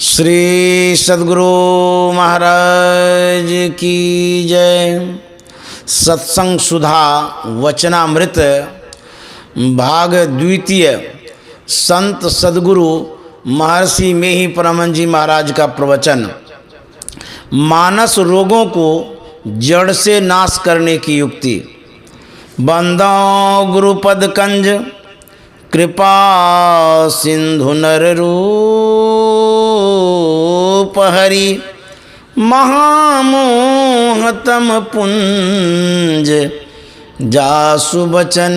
श्री सद्गुरु महाराज की जय। सत्संग सुधा वचनामृत भाग द्वितीय। संत सद्गुरु महर्षि मेहि परमहंस जी महाराज का प्रवचन। मानस रोगों को जड़ से नाश करने की युक्ति। बंदो गुरुपद कंज कृपा सिंधु नर रूप हरि महामोहतम पुंज जासु बचन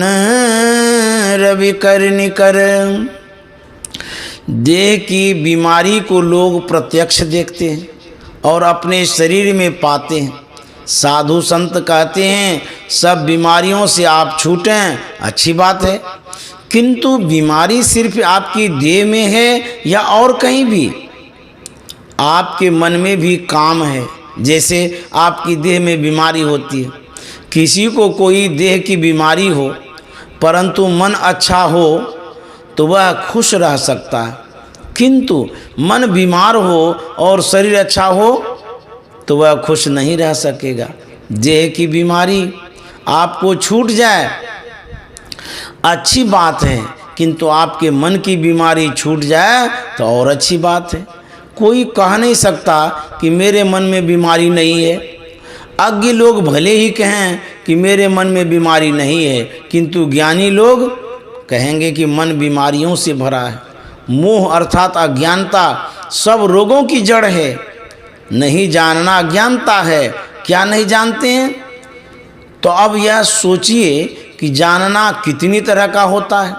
रवि कर निकर। देह की बीमारी को लोग प्रत्यक्ष देखते हैं और अपने शरीर में पाते हैं। साधु संत कहते हैं सब बीमारियों से आप छूटें, अच्छी बात है, किंतु बीमारी सिर्फ आपकी देह में है या और कहीं भी? आपके मन में भी काम है। जैसे आपकी देह में बीमारी होती है, किसी को कोई देह की बीमारी हो परंतु मन अच्छा हो तो वह खुश रह सकता है, किंतु मन बीमार हो और शरीर अच्छा हो तो वह खुश नहीं रह सकेगा। देह की बीमारी आपको छूट जाए अच्छी बात है, किंतु आपके मन की बीमारी छूट जाए तो और अच्छी बात है। कोई कह नहीं सकता कि मेरे मन में बीमारी नहीं है। अज्ञ लोग भले ही कहें कि मेरे मन में बीमारी नहीं है, किंतु ज्ञानी लोग कहेंगे कि मन बीमारियों से भरा है। मोह अर्थात अज्ञानता सब रोगों की जड़ है। नहीं जानना अज्ञानता है। क्या नहीं जानते हैं? तो अब यह सोचिए कि जानना कितनी तरह का होता है।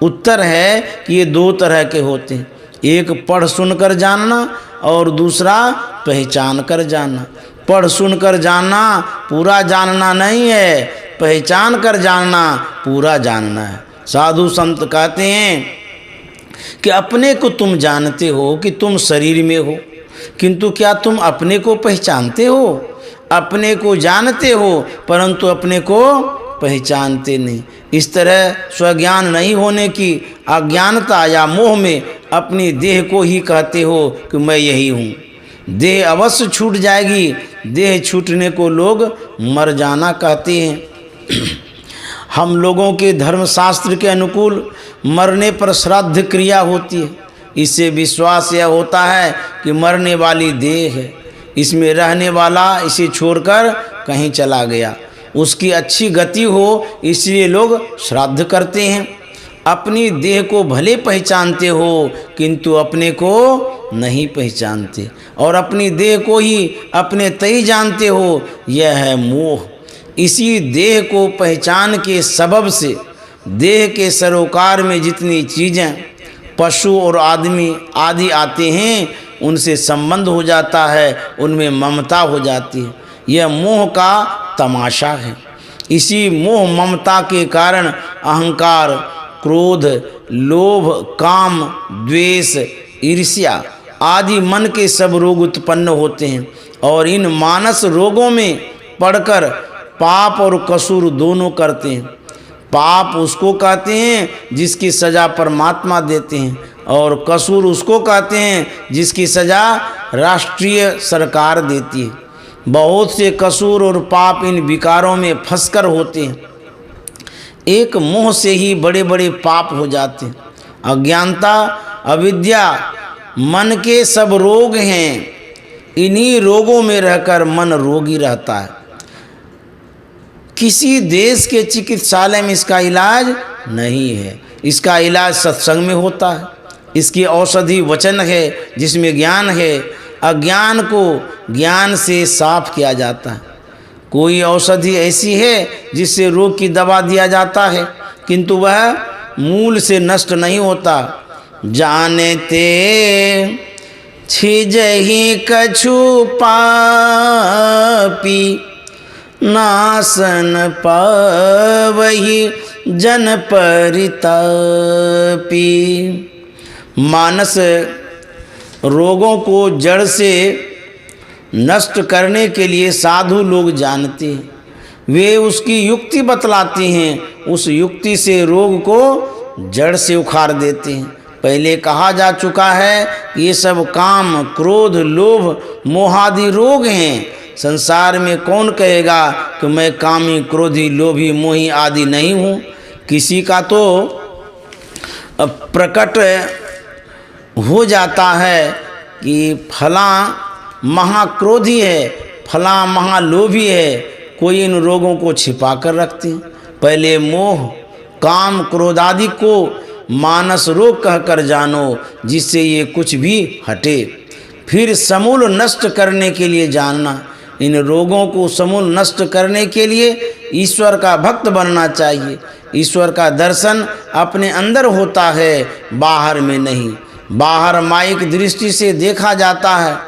उत्तर है कि ये दो तरह के होते हैं, एक पढ़ सुनकर जानना और दूसरा पहचान कर जानना। पढ़ सुनकर जानना पूरा जानना नहीं है, पहचान कर जानना पूरा जानना है। साधु संत कहते हैं कि अपने को तुम जानते हो कि तुम शरीर में हो, किंतु क्या तुम अपने को पहचानते हो? अपने को जानते हो परंतु अपने को पहचानते नहीं। इस तरह स्वज्ञान नहीं होने की अज्ञानता या मोह में अपनी देह को ही कहते हो कि मैं यही हूँ। देह अवश्य छूट जाएगी। देह छूटने को लोग मर जाना कहते हैं। हम लोगों के धर्मशास्त्र के अनुकूल मरने पर श्राद्ध क्रिया होती है। इससे विश्वास यह होता है कि मरने वाली देह है, इसमें रहने वाला इसे छोड़कर कहीं चला गया, उसकी अच्छी गति हो, इसलिए लोग श्राद्ध करते हैं। अपनी देह को भले पहचानते हो किंतु अपने को नहीं पहचानते, और अपनी देह को ही अपने तय जानते हो। यह है मोह। इसी देह को पहचान के सबब से देह के सरोकार में जितनी चीज़ें पशु और आदमी आदि आते हैं उनसे संबंध हो जाता है, उनमें ममता हो जाती है। यह मोह का तमाशा है। इसी मोह ममता के कारण अहंकार, क्रोध, लोभ, काम, द्वेष, ईर्ष्या आदि मन के सब रोग उत्पन्न होते हैं। और इन मानस रोगों में पड़कर पाप और कसूर दोनों करते हैं। पाप उसको कहते हैं जिसकी सज़ा परमात्मा देते हैं, और कसूर उसको कहते हैं जिसकी सज़ा राष्ट्रीय सरकार देती है। बहुत से कसूर और पाप इन विकारों में फंसकर होते हैं। एक मोह से ही बड़े बड़े पाप हो जाते हैं। अज्ञानता, अविद्या मन के सब रोग हैं। इन्हीं रोगों में रहकर मन रोगी रहता है। किसी देश के चिकित्सालय में इसका इलाज नहीं है। इसका इलाज सत्संग में होता है। इसकी औषधि वचन है जिसमें ज्ञान है। अज्ञान को ज्ञान से साफ किया जाता है। कोई औषधि ऐसी है जिससे रोग की दवा दिया जाता है, किंतु वह मूल से नष्ट नहीं होता। जाने ते छिजहि कछु पापी नासन पावहि जन परितापी। मानस रोगों को जड़ से नष्ट करने के लिए साधु लोग जानते हैं। वे उसकी युक्ति बतलाते हैं। उस युक्ति से रोग को जड़ से उखाड़ देते हैं। पहले कहा जा चुका है कि ये सब काम, क्रोध, लोभ, मोहादि रोग हैं। संसार में कौन कहेगा कि मैं कामी, क्रोधी, लोभी, मोही आदि नहीं हूँ। किसी का तो प्रकट हो जाता है कि फला महाक्रोधी है, फला महालोभी है, कोई इन रोगों को छिपा कर रखते हैं। पहले मोह, काम, क्रोध आदि को मानस रोग कहकर जानो, जिससे ये कुछ भी हटे। फिर समूल नष्ट करने के लिए जानना। इन रोगों को समूल नष्ट करने के लिए ईश्वर का भक्त बनना चाहिए। ईश्वर का दर्शन अपने अंदर होता है, बाहर में नहीं। बाहर माइक दृष्टि से देखा जाता है,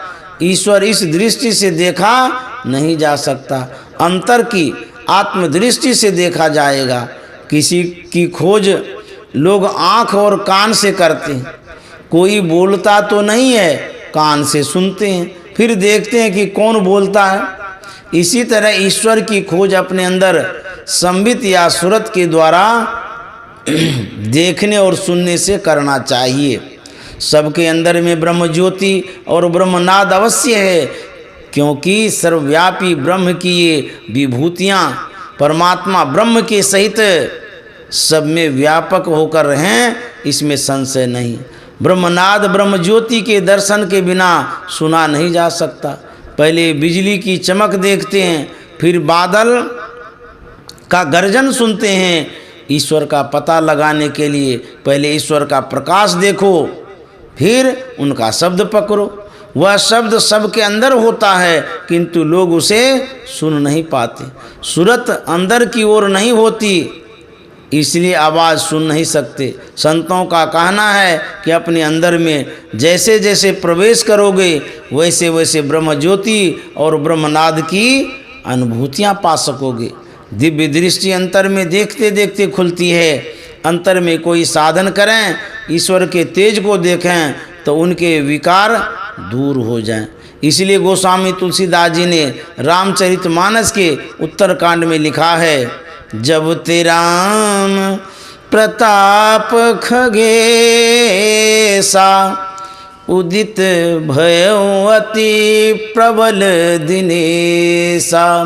ईश्वर इस दृष्टि से देखा नहीं जा सकता। अंतर की आत्मदृष्टि से देखा जाएगा। किसी की खोज लोग आँख और कान से करते हैं। कोई बोलता तो नहीं है, कान से सुनते हैं, फिर देखते हैं कि कौन बोलता है। इसी तरह ईश्वर की खोज अपने अंदर संबित या सुरत के द्वारा देखने और सुनने से करना चाहिए। सबके अंदर में ब्रह्म ज्योति और ब्रह्मनाद अवश्य है, क्योंकि सर्वव्यापी ब्रह्म की ये विभूतियाँ परमात्मा ब्रह्म के सहित सब में व्यापक होकर हैं, इसमें संशय नहीं। ब्रह्मनाद ब्रह्म ज्योति के दर्शन के बिना सुना नहीं जा सकता। पहले बिजली की चमक देखते हैं, फिर बादल का गर्जन सुनते हैं। ईश्वर का पता लगाने के लिए पहले ईश्वर का प्रकाश देखो, फिर उनका शब्द पकड़ो। वह शब्द सबके अंदर होता है, किंतु लोग उसे सुन नहीं पाते। सूरत अंदर की ओर नहीं होती, इसलिए आवाज़ सुन नहीं सकते। संतों का कहना है कि अपने अंदर में जैसे जैसे प्रवेश करोगे, वैसे वैसे ब्रह्म ज्योति और ब्रह्मनाद की अनुभूतियाँ पा सकोगे। दिव्य दृष्टि अंतर में देखते देखते खुलती है। अंतर में कोई साधन करें, ईश्वर के तेज को देखें, तो उनके विकार दूर हो जाएं। इसलिए गोस्वामी तुलसीदास जी ने रामचरितमानस के उत्तरकांड में लिखा है, जब ते राम प्रताप खगेसा उदित भयो अति प्रबल दिनेसा,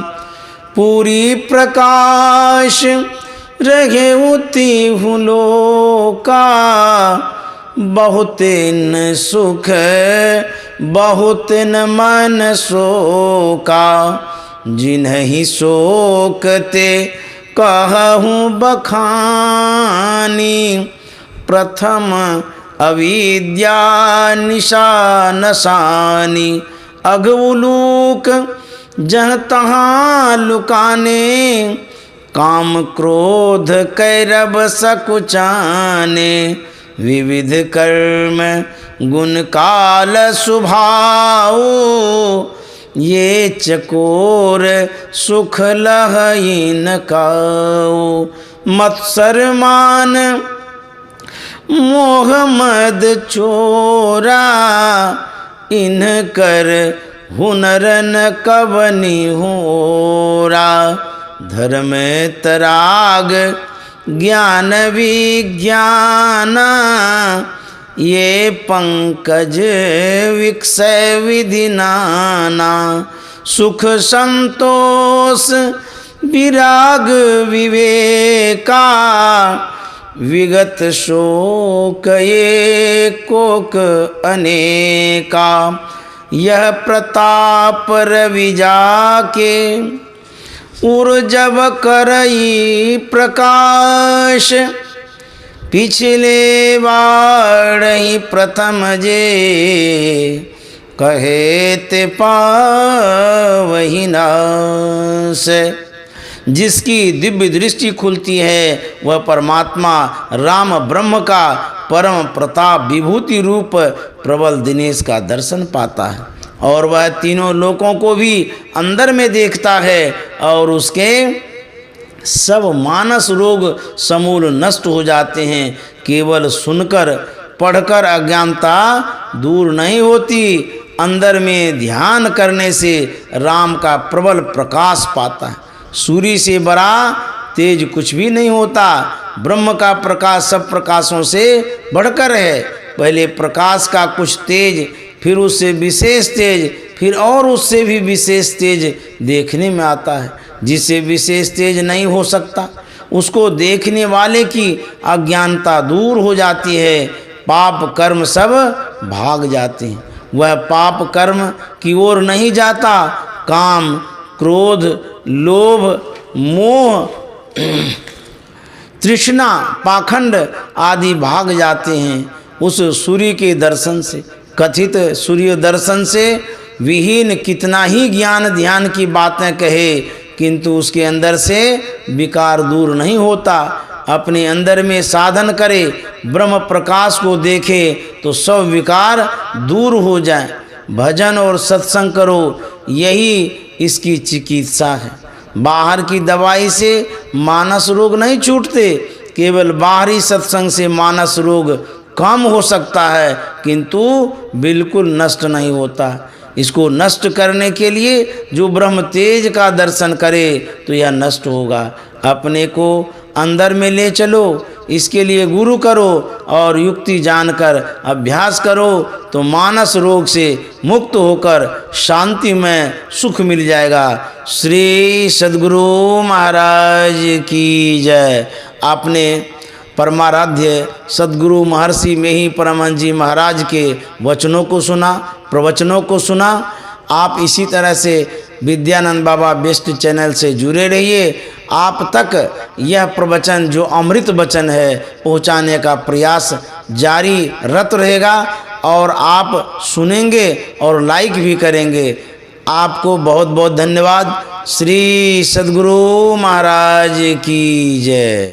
पूरी प्रकाश रहे उति हुलोका, बहुत न सुख बहुत न मन शोका, जिन्हि शोकते कहूँ बखानी, प्रथम अविद्या निशा नशानी, अगुलूक जह तहाँ लुकाने, काम क्रोध कैरब सकुचाने, विविध कर्म गुण काल सुभाओ, ये चकोर सुख लहइन काओ, मत्सर मान मोह मद चोरा, इन कर हुनर न कवनी होरा, धर्म तराग ज्ञान विज्ञाना, ये पंकज विक्षय विधि नाना, सुख संतोष विराग विवेका, विगत शोक ये कोक अनेका, यह प्रताप रवि जाके उर्जब करई प्रकाश, पिछले बार ही प्रथम जे कहे ते पावहि नाश। जिसकी दिव्य दृष्टि खुलती है वह परमात्मा राम ब्रह्म का परम प्रताप विभूति रूप प्रबल दिनेश का दर्शन पाता है, और वह तीनों लोकों को भी अंदर में देखता है, और उसके सब मानस रोग समूल नष्ट हो जाते हैं। केवल सुनकर पढ़कर अज्ञानता दूर नहीं होती, अंदर में ध्यान करने से राम का प्रबल प्रकाश पाता है। सूर्य से बड़ा तेज कुछ भी नहीं होता। ब्रह्म का प्रकाश सब प्रकाशों से बढ़कर है। पहले प्रकाश का कुछ तेज, फिर उससे विशेष तेज, फिर और उससे भी विशेष तेज देखने में आता है। जिससे विशेष तेज नहीं हो सकता, उसको देखने वाले की अज्ञानता दूर हो जाती है, पाप कर्म सब भाग जाते हैं। वह पाप कर्म की ओर नहीं जाता, काम, क्रोध, लोभ, मोह, तृष्णा, पाखंड आदि भाग जाते हैं उस सूर्य के दर्शन से। कथित सूर्य दर्शन से विहीन कितना ही ज्ञान ध्यान की बातें कहे, किंतु उसके अंदर से विकार दूर नहीं होता। अपने अंदर में साधन करे, ब्रह्म प्रकाश को देखे तो सब विकार दूर हो जाए। भजन और सत्संग करो, यही इसकी चिकित्सा है। बाहर की दवाई से मानस रोग नहीं छूटते, केवल बाहरी सत्संग से मानस रोग कम हो सकता है, किंतु बिल्कुल नष्ट नहीं होता। इसको नष्ट करने के लिए जो ब्रह्म तेज का दर्शन करे तो यह नष्ट होगा। अपने को अंदर में ले चलो, इसके लिए गुरु करो और युक्ति जानकर अभ्यास करो तो मानस रोग से मुक्त होकर शांति में सुख मिल जाएगा। श्री सद्गुरु महाराज की जय। आपने परमाराध्य सद्गुरु महर्षि में ही परमहंस जी महाराज के वचनों को सुना, प्रवचनों को सुना। आप इसी तरह से विद्यानंद बाबा बेस्ट चैनल से जुड़े रहिए। आप तक यह प्रवचन जो अमृत वचन है पहुंचाने का प्रयास जारी रत रहेगा और आप सुनेंगे और लाइक भी करेंगे। आपको बहुत बहुत धन्यवाद। श्री सद्गुरु महाराज की जय।